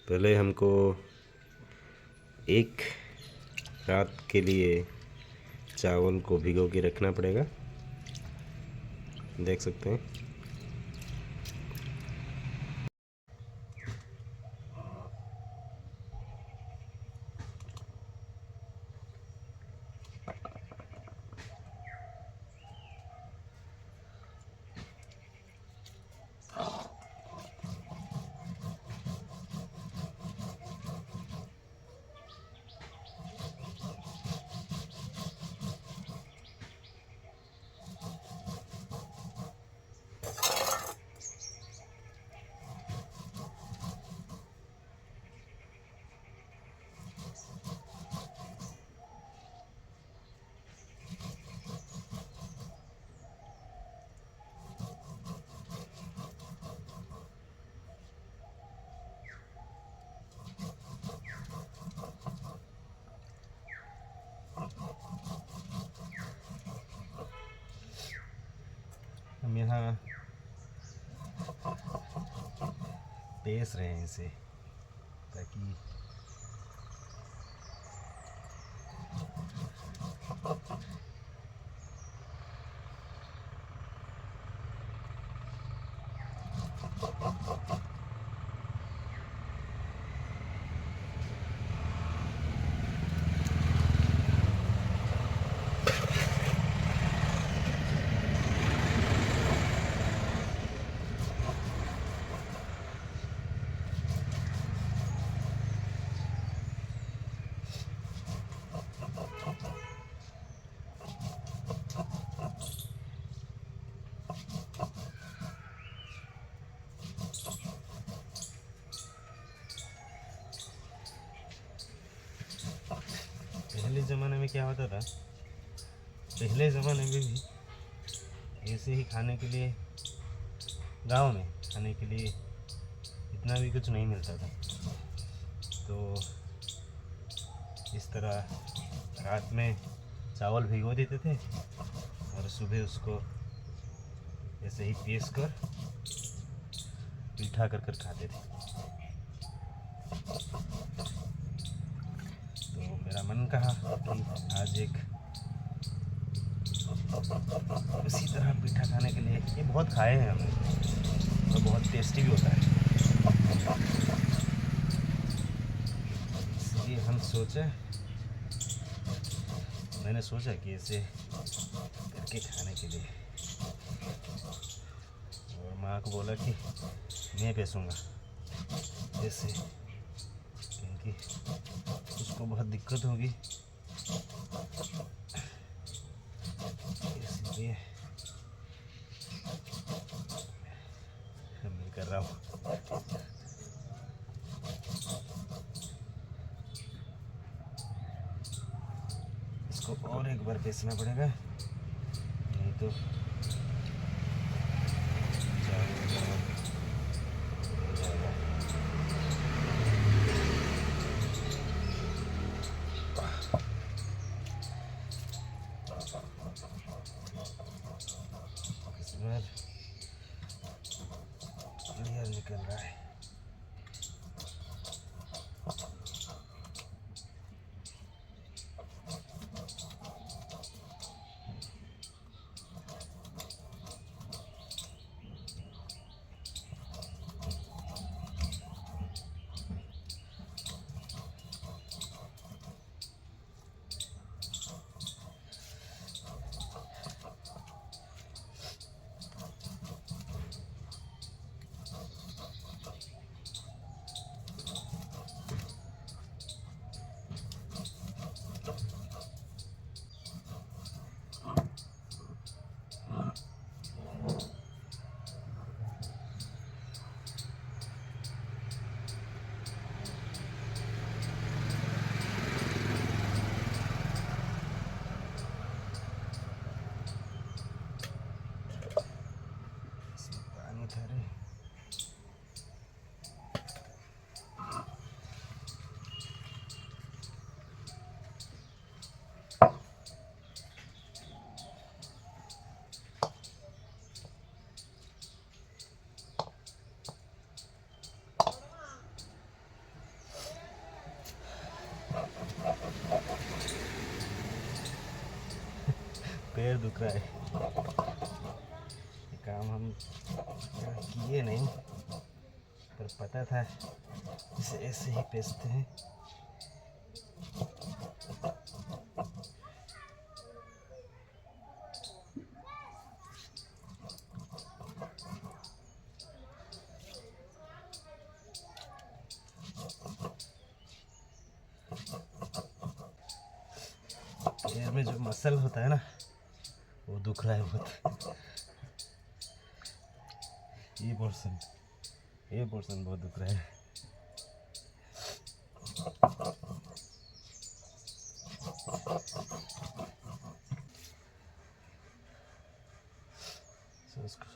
पहले हमको एक रात के लिए चावल को भिगो के रखना पड़ेगा। देख सकते हैं। हम यहाँ पेस रहे हैं इसे, ताकि पहले ज़माने में क्या होता था, पहले ज़माने में भी ऐसे ही खाने के लिए, गांव में खाने के लिए इतना भी कुछ नहीं मिलता था। तो इस तरह रात में चावल भिगो देते थे और सुबह उसको ऐसे ही पीस कर पीठा कर कर खाते थे। तो मेरा मन कहा कि आज एक उसी तरह पीठा खाने के लिए, ये बहुत खाए हैं हमने और बहुत टेस्टी भी होता है, इसलिए हम सोचे, मैंने सोचा कि ऐसे करके खाने के लिए, और माँ को बोला कि मैं पैसूँगा ऐसे, क्योंकि उसको बहुत दिक्कत होगी, इसलिए मैं कर रहा हूँ। इसको और एक बार पीसना पड़ेगा, नहीं तो इसमें क्लियर निकल रहा है। पैर दुख रहा है। ये काम हम किए नहीं, पर पता था इसे ऐसे ही पेसते हैं। पैर में जो मसल होता है ना, वो दुख रहा है बहुत। ये पोर्शन बहुत दुख रहा है।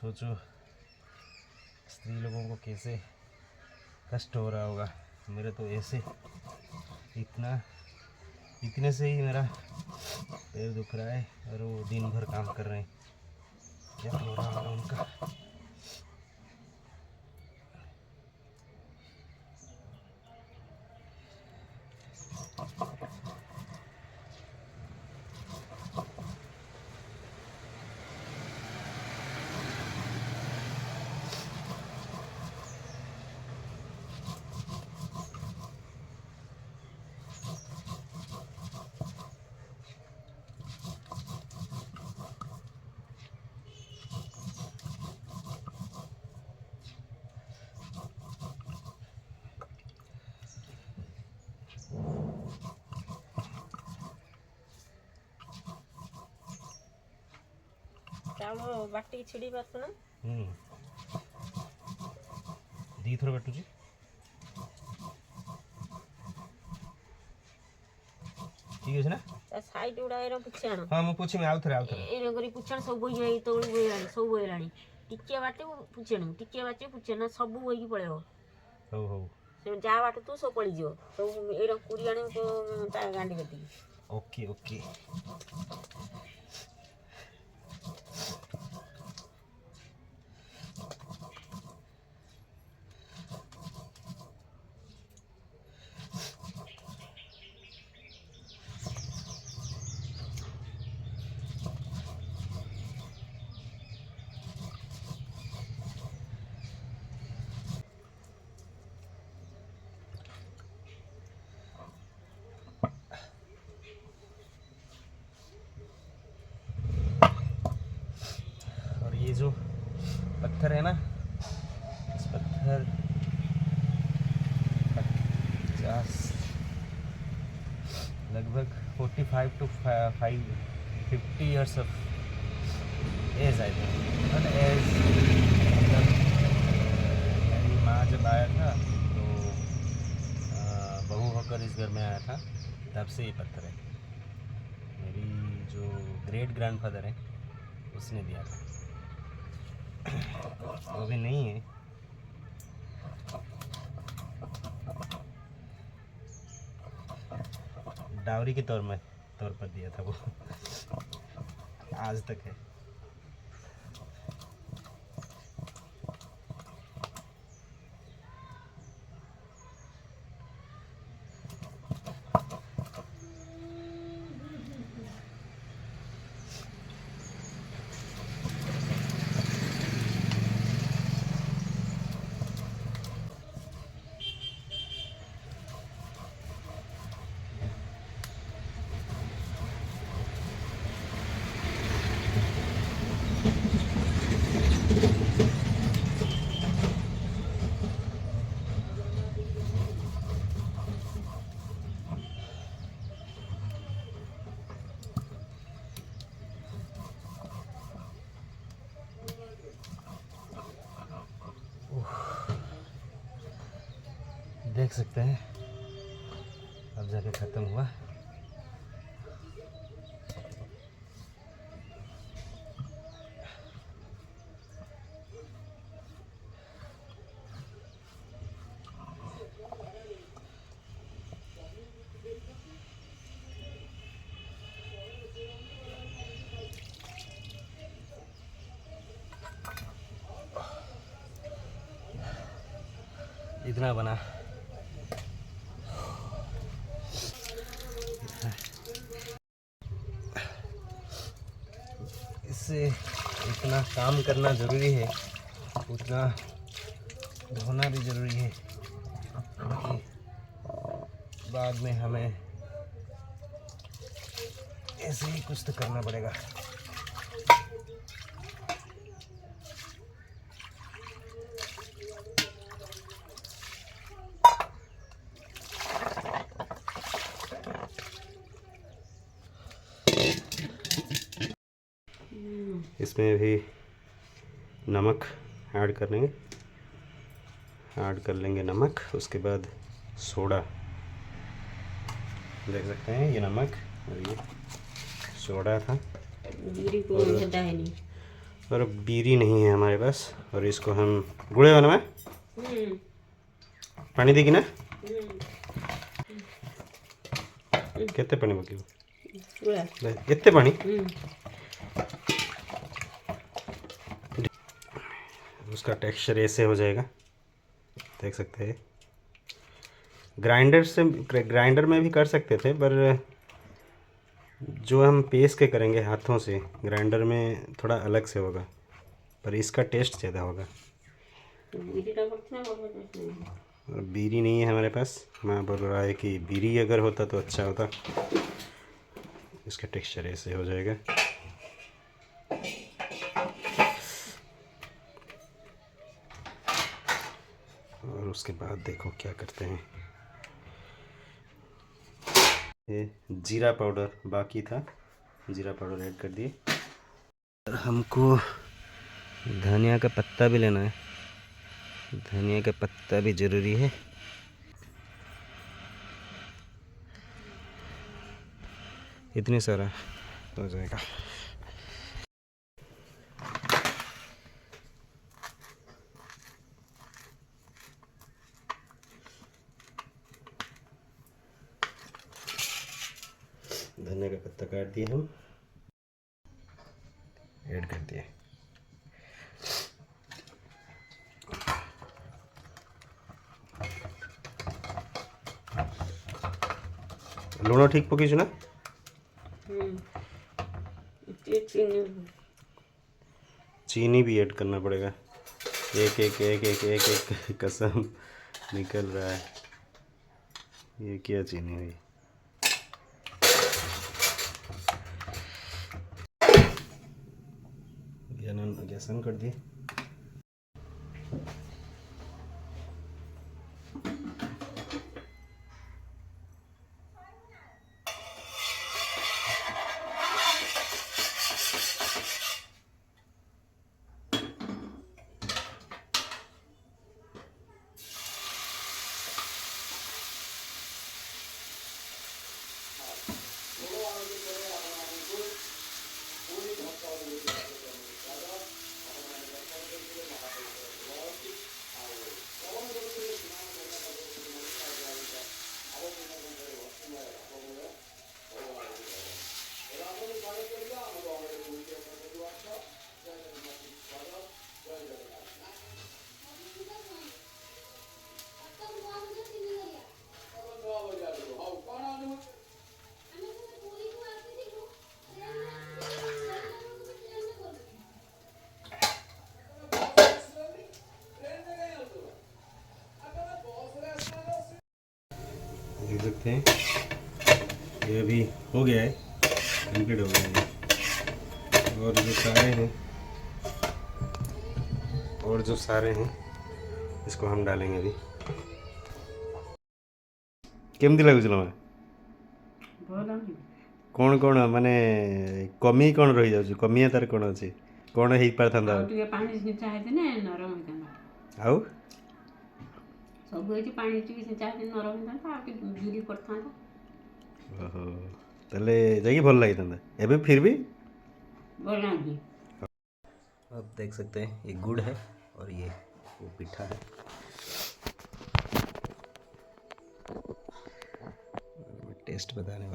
सोचो स्त्री लोगों को कैसे कष्ट हो रहा होगा। मेरे तो ऐसे इतने से ही मेरा पैर दुख रहा है, और वो दिन भर काम कर रहे हैं। क्या हो रहा होगा उनका। बाटी छिड़ी पारछुना दी थोड़ा बाटुची ठीक है ना। साइड गुड़ा एरा पुछाण। हाँ मु पूछी आउ थरे एरा करी पुछाण सब बोई तोळी बोइलाणी सब बोइलाणी टिके बाटे पुछाणी टिके बाटे पुछाण सब बोई पळेबो। हो हो से जा बाटे तू सब पळी जियो सब एरा कुड़ी आणी ता गांडी गती। ओके ओके ये जो पत्थर है ना, इस पत्थर 50 लगभग 45 to 50 years of age I think. But age मतलब मेरी माँ जब आया था तो बहू होकर इस घर में आया था, तब से ये पत्थर है। मेरी जो ग्रेट ग्रैंडफादर है उसने दिया था, वो भी नहीं है। डावरी के तौर पर दिया था वो। आज तक है। देख सकते हैं अब जाके ख़त्म हुआ। इतना बना। जैसे इतना काम करना ज़रूरी है उतना धोना भी ज़रूरी है, क्योंकि बाद में हमें ऐसे ही कुछ तो करना पड़ेगा। इसमें भी नमक ऐड कर लेंगे, नमक। उसके बाद सोडा, देख सकते हैं ये नमक और ये सोडा था। बीरी को होता है नहीं, और बीरी नहीं है हमारे पास। और इसको हम गुड़े बना में पानी देगी ना, कितने पानी पकी कितने पानी। उसका टेक्सचर ऐसे हो जाएगा, देख सकते हैं। ग्राइंडर में भी कर सकते थे, पर जो हम पीस के करेंगे हाथों से, ग्राइंडर में थोड़ा अलग से होगा, पर इसका टेस्ट ज़्यादा होगा। और बीरी नहीं है हमारे पास। मैं बोल रहा है कि बीरी अगर होता तो अच्छा होता। इसका टेक्सचर ऐसे हो जाएगा। और उसके बाद देखो क्या करते हैं। ये जीरा पाउडर बाकी था, जीरा पाउडर ऐड कर दिए। हमको धनिया का पत्ता भी लेना है, धनिया का पत्ता भी ज़रूरी है। इतने सारा हो जाएगा। धनिया का पत्ता काट दिए, हम ऐड कर दिए। लूण ठीक पकीचु ना। चीनी भी ऐड करना पड़ेगा। एक एक एक एक एक एक कसम निकल रहा है। ये क्या चीनी हुई। गैस ऑन कर दिए। देख सकते हैं ये अभी हो गया है, कंप्लीट हो गया है। और जो सारे हैं इसको हम डालेंगे अभी। केमती लगुच कौन कौन माने कमी कौन रही जाଉଛି, कमिया तार कौन अच्छी, कौन हो पार था आउ सब ये पानी टिके सिंचा नरम था बिरी पड़ता। ओहो तले जाइए भल लगी था एबे फिर भी भल लगी। अब देख सकते हैं ये गुड़ है और ये वो पिठा है। मैं टेस्ट बताने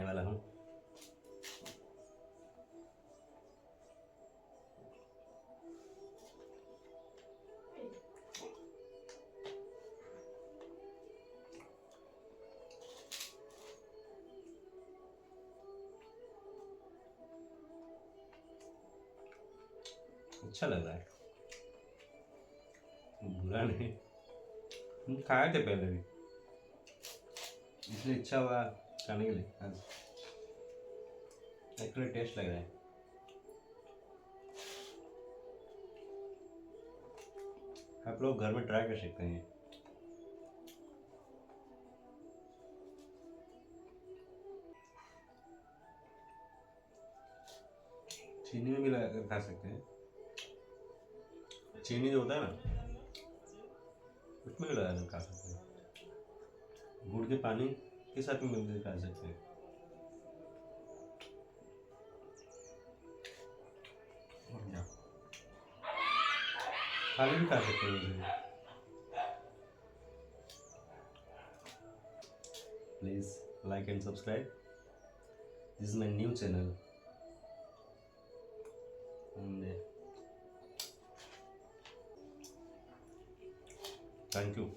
वाला हूँ। अच्छा लग रहा है, बुरा नहीं। हम खाए थे पहले भी, इसलिए इच्छा हुआ खाने के लिए आज। एक्चुअली टेस्ट लग रहा है। आप लोग घर में ट्राई कर सकते हैं। चीनी में भी लगा कर खा सकते हैं। चीनी जो होता है ना, उसमें भी लगा कर खा सकते हैं। गुड़ के पानी के साथ भी मिलकर खा सकते हैं। और क्या, खाली भी खा सकते हैं वैसे। Please like and subscribe, this is my new channel and thank you.